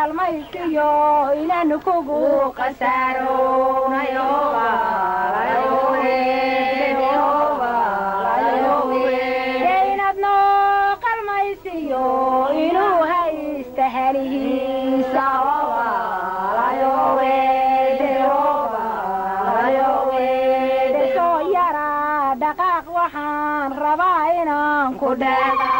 kalmaysiyo inanu kugu qasaaronayo inad noo qalmaysiyo inuu haysta helihiisa soo yara dhaqaaq waxaan rabaa inaan ku dheega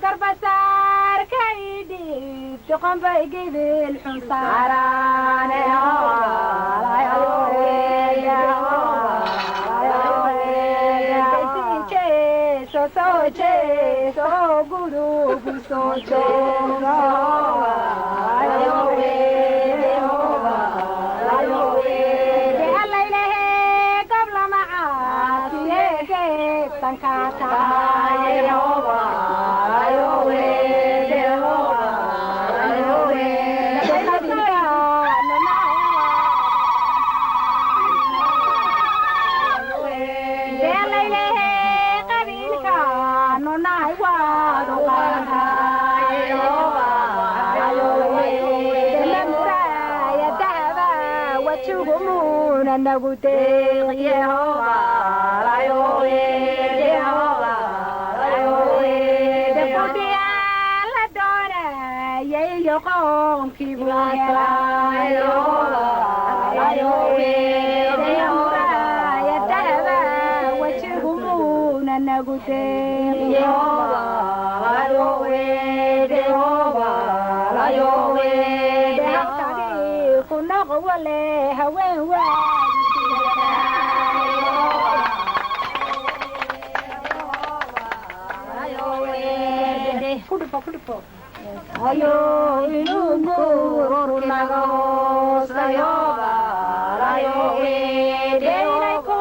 garbasaarkaydhiib doqonbay gibil xun saaraane soo jeeso gudugu soo jooga allaylehe gablamacaasiyegeegtanka tahay nagu deeq yehoba la doonayay iyo qoonkii buu helayadaba wajigumuuna nagu deeq ku noqwale haween waa ayo inuu gururu naga hoosayoba inay ku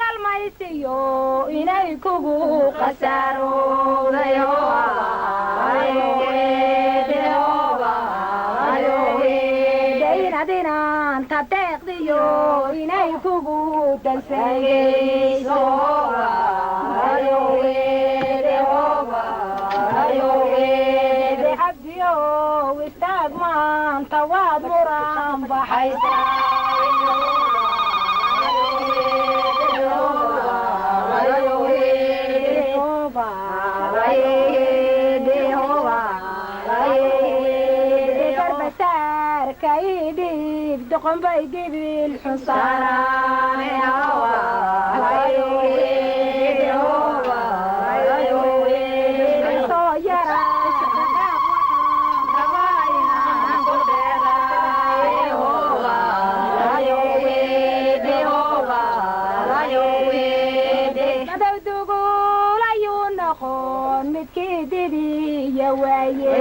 qalmaysiyo inay kugu qasaaroodayo inadinanta deeqdiyo inay kugu dansageyso istaag maanta waad muran baxaysaa garbasaarka idhiib doqonbay gibil xun saaraane midkii didiya waaye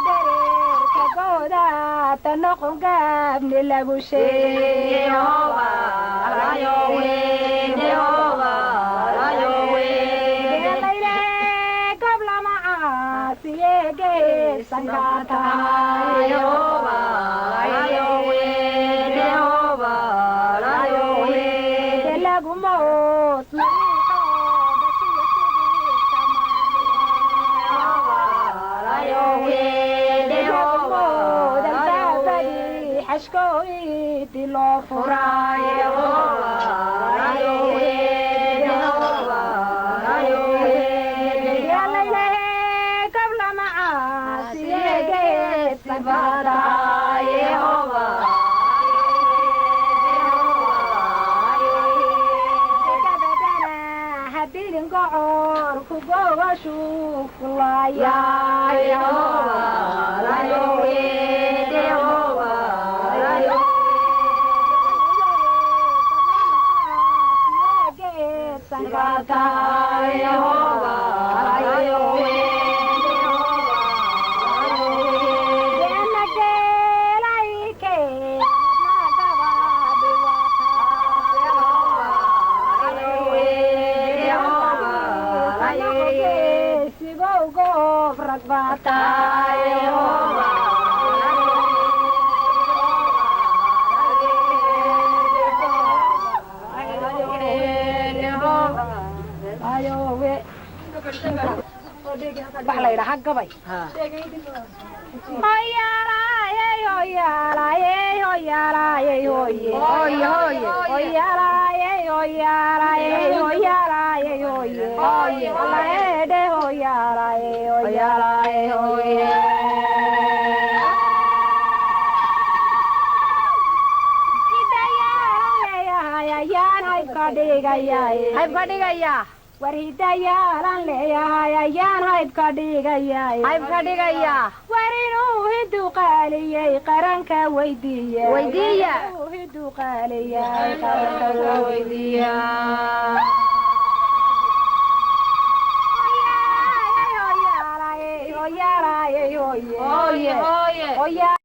dareerka goodaata noqon gaabni lagu sheegay goblamacaasiye geesanka tahay xashkooydi loo furaayo yalaylehe gablamacaasiye geedsabadaaye hadilin gocor ku gogashu fulaaya بحلا إلى حق بي warhidayaalan leeyahay ayaan haybka dhigaya warinuu hiduqaaliyey qaranka weydiiya